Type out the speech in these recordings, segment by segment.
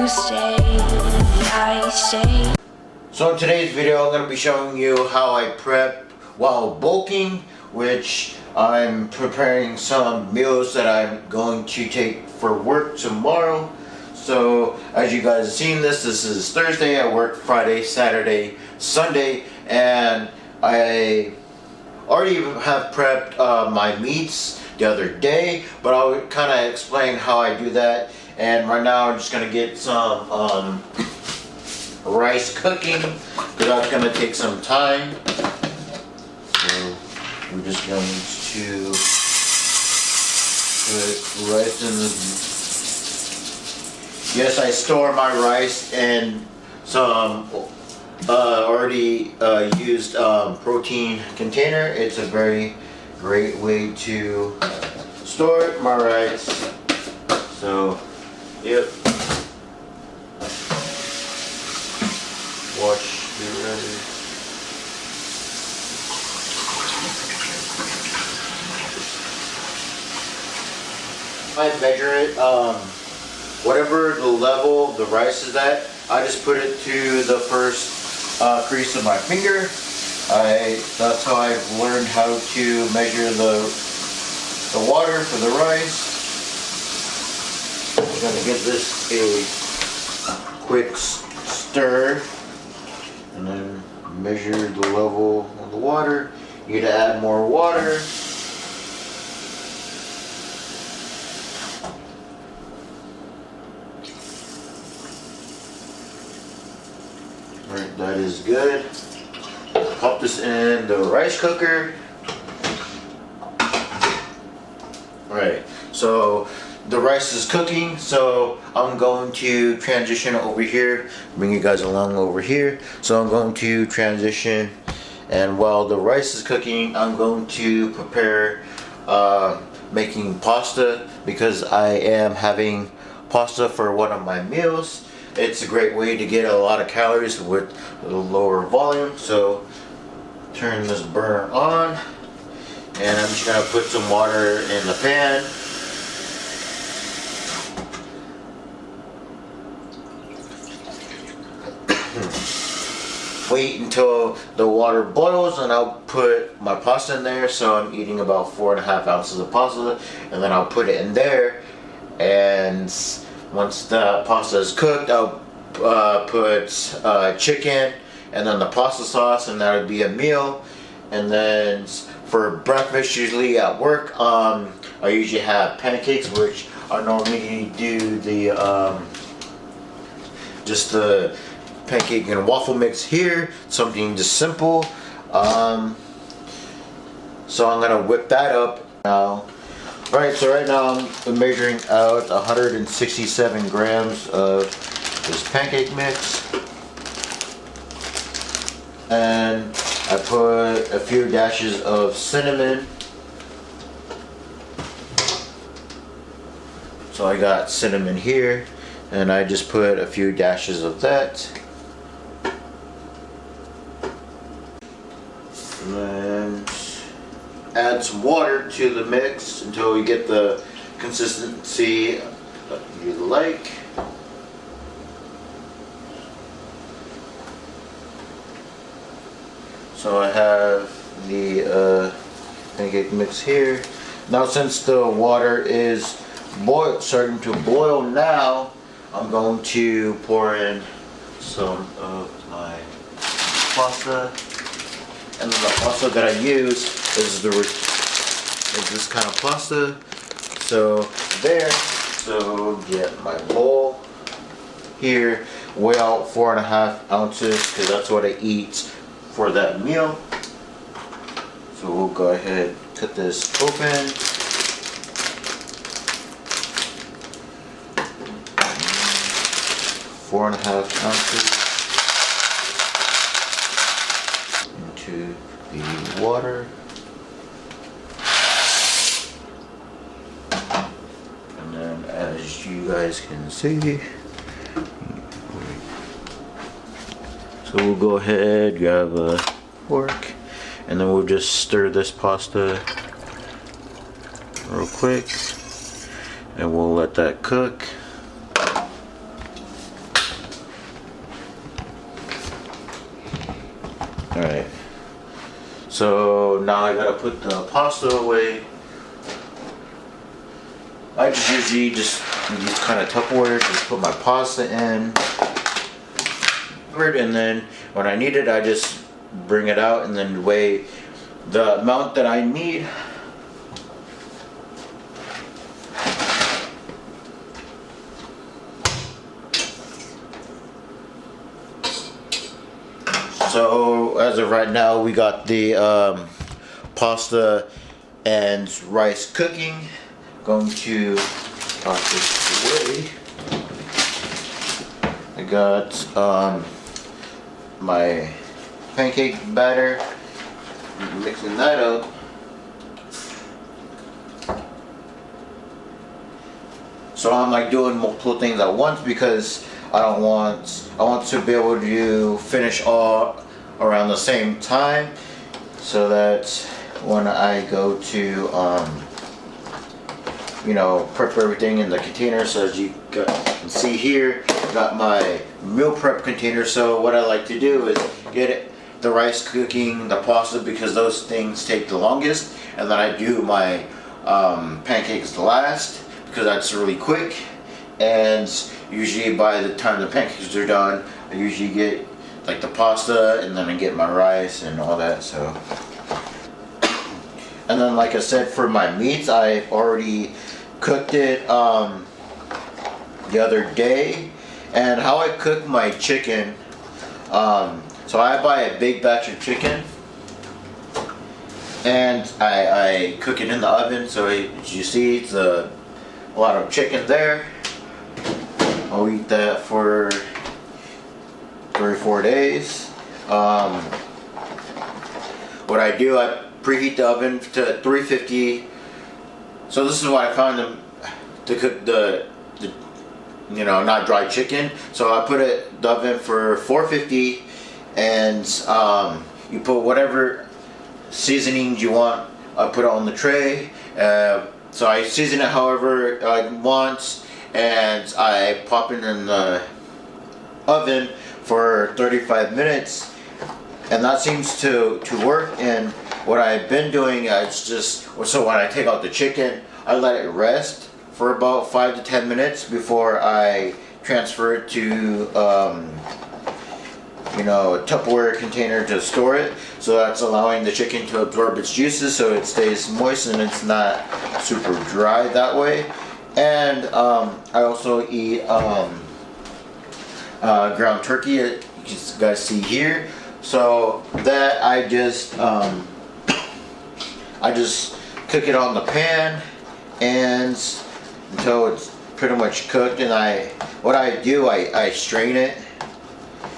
I say. So in today's video, I'm going to be showing you how I prep while bulking, which I'm preparing some meals that I'm going to take for work tomorrow. So as you guys have seen this is Thursday. I work Friday, Saturday, Sunday, and I already have prepped my meats the other day, but I'll kind of explain how I do that. And right now I'm just going to get some rice cooking, because that's going to take some time. So we're just going to put rice in the... Yes, I store my rice in some already used protein container. It's a very great way to store my rice. So, yep. Wash the rice. I measure it, whatever the level the rice is at, I just put it to the first crease of my finger. That's how I've learned how to measure the water for the rice. I'm gonna give this a quick stir and then measure the level of the water. You need to add more water. Alright, that is good. Pop this in the rice cooker. Alright, so the rice is cooking, so I'm going to transition over here, bring you guys along over here. So I'm going to transition, and while the rice is cooking, I'm going to prepare making pasta, because I am having pasta for one of my meals. It's a great way to get a lot of calories with a lower volume. So turn this burner on, and I'm just gonna put some water in the pan. Wait until the water boils, and I'll put my pasta in there. So I'm eating about 4.5 ounces of pasta, and then I'll put it in there. And once the pasta is cooked, I'll put chicken and then the pasta sauce, and that would be a meal. And then for breakfast, usually at work, I usually have pancakes, which I normally do the just the pancake and waffle mix here, something just simple. So I'm gonna whip that up now. Alright, so right now I'm measuring out 167 grams of this pancake mix. And I put a few dashes of cinnamon. So I got cinnamon here, and I just put a few dashes of that. And then add some water to the mix until you get the consistency you like. So I have the pancake mix here. Now since the water is starting to boil now, I'm going to pour in some of my pasta. And then the pasta that I use is this kind of pasta. So there. So get my bowl here. Weigh out 4.5 ounces, because that's what I eat for that meal. So we'll go ahead and cut this open. Four and a half ounces into the water. And then, as you guys can see, so we'll go ahead, grab a fork, and then we'll just stir this pasta real quick, and we'll let that cook. Alright. So now I gotta put the pasta away. I just usually just use kind of Tupperware, just put my pasta in. And then when I need it, I just bring it out and then weigh the amount that I need. So as of right now, we got the pasta and rice cooking. Going to toss this away. I got my pancake batter. Mixing that up. So I'm like doing multiple things at once because I want to be able to finish all around the same time, so that when I go to prep everything in the container. So as you can see here, I got my meal prep container. So what I like to do is get the rice cooking, the pasta, because those things take the longest, and then I do my pancakes last because that's really quick. And usually by the time the pancakes are done, I usually get like the pasta, and then I get my rice and all that. So, and then like I said, for my meats, I've already cooked it the other day. And how I cook my chicken, so I buy a big batch of chicken and I cook it in the oven. So as you see, it's a lot of chicken there. I'll eat that for 3 or 4 days. What I do, I preheat the oven to 350. So this is what I found to cook the not dry chicken. So I put it the oven for 450, and you put whatever seasonings you want. I put it on the tray. So I season it however I want, and I pop it in the oven for 35 minutes, and that seems to work. And what I've been doing is just, so when I take out the chicken, I let it rest for about 5 to 10 minutes before I transfer it to a Tupperware container to store it. So that's allowing the chicken to absorb its juices, so it stays moist and it's not super dry that way. And I also eat ground turkey, you guys see here. So that I just cook it on the pan and until it's pretty much cooked. And I strain it.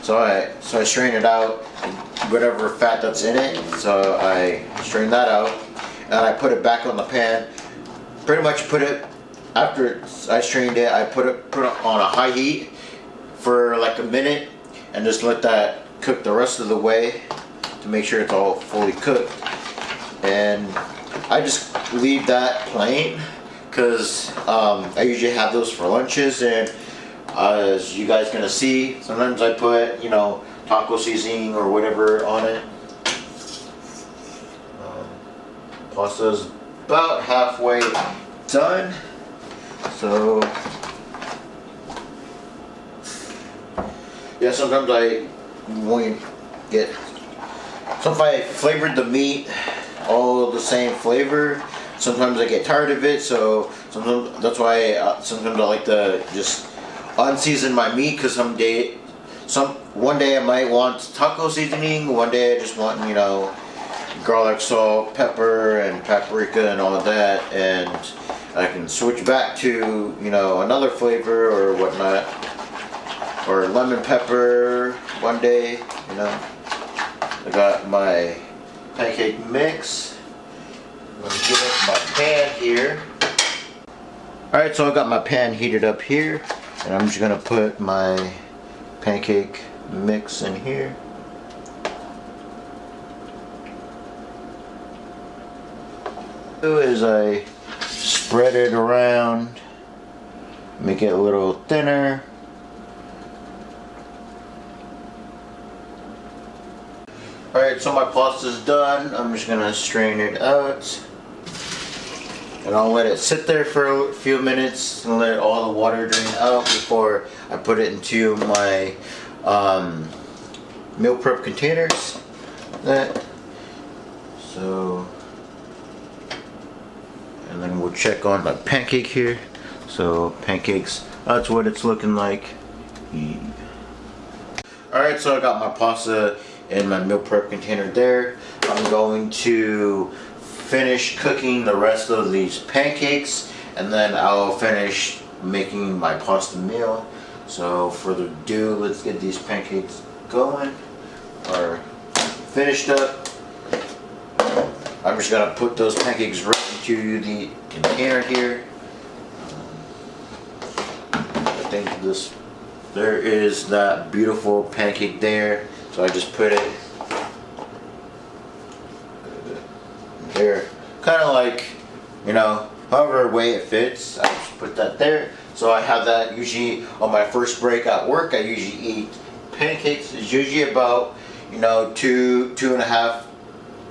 So I strain it out, whatever fat that's in it. So I strain that out, and I put it back on the pan. Pretty much put it, after I strained it, I put it on a high heat for like a minute, and just let that cook the rest of the way to make sure it's all fully cooked. And I just leave that plain because I usually have those for lunches. And as you guys gonna see, sometimes I put taco seasoning or whatever on it. Pasta's about halfway done. So yeah, sometimes I won't get. So if I flavored the meat all the same flavor, sometimes I get tired of it. So sometimes that's why sometimes I like to just unseason my meat, because one day I might want taco seasoning, one day I just want garlic, salt, pepper, and paprika and all of that, and I can switch back to another flavor or whatnot, or lemon pepper one day. I got my pancake mix. I'm gonna get up my pan here. Alright, so I got my pan heated up here, and I'm just gonna put my pancake mix in here. Is I spread it around, make it a little thinner. Alright, Alright, so my pasta's done. I'm just gonna strain it out. And I'll let it sit there for a few minutes and let all the water drain out before I put it into my meal prep containers. So, and then we'll check on my pancake here. So pancakes, that's what it's looking like. Alright, so I got my pasta in my meal prep container there. I'm going to finish cooking the rest of these pancakes, and then I'll finish making my pasta meal. So further ado, let's get these pancakes going, or finished up. I'm just gonna put those pancakes right into the container here. I think there is that beautiful pancake there, so I just put it there, kind of like, you know, however way it fits. I just put that there. So I have that usually on my first break at work. I usually eat pancakes. It's usually about, you know, two and a half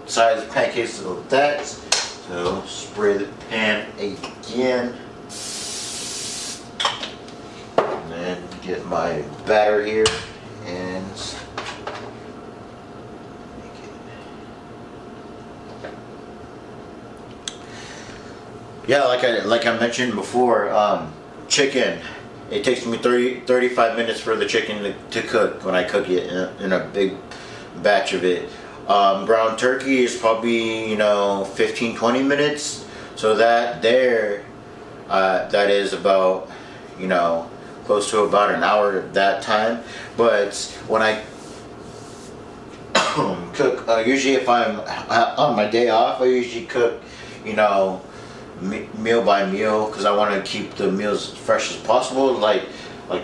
size pancakes like that. So spray the pan again. And get my batter here and yeah, like I mentioned before, chicken. It takes me 35 minutes for the chicken to cook when I cook it in a big batch of it. Ground turkey is probably, you know, 15-20 minutes. So that is about, you know, close to about an hour at that time. But when I cook, usually if I'm on my day off, I usually cook, you know, meal by meal, because I want to keep the meals as fresh as possible. Like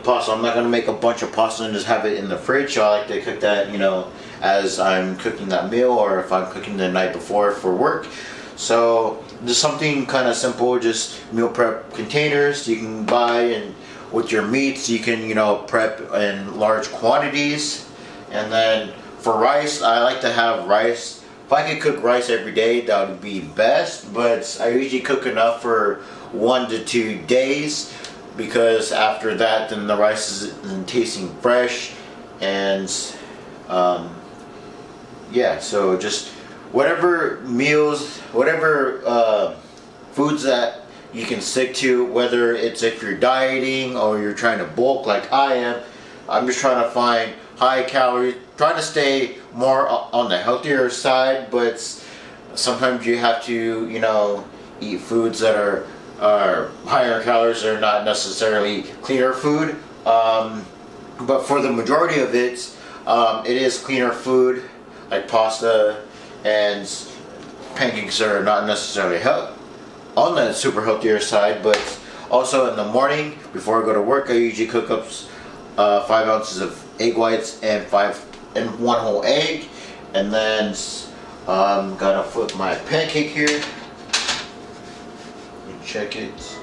pasta, I'm not going to make a bunch of pasta and just have it in the fridge. So I like to cook that, you know, as I'm cooking that meal, or if I'm cooking the night before for work. So just something kind of simple, just meal prep containers you can buy, and with your meats you can, you know, prep in large quantities. And then for rice, I like to have rice. If I could cook rice every day, that would be best, but I usually cook enough for 1 to 2 days, because after that then the rice isn't tasting fresh. And yeah, so just whatever meals, whatever foods that you can stick to, whether it's if you're dieting or you're trying to bulk like I am. I'm just trying to find high calories, trying to stay more on the healthier side, but sometimes you have to, you know, eat foods that are higher calories, or not necessarily cleaner food. But for the majority of it, it is cleaner food, like pasta and pancakes are not necessarily on the super healthier side. But also in the morning before I go to work, I usually cook up 5 ounces of egg whites and 1 whole egg. And then gotta flip my pancake here and check it.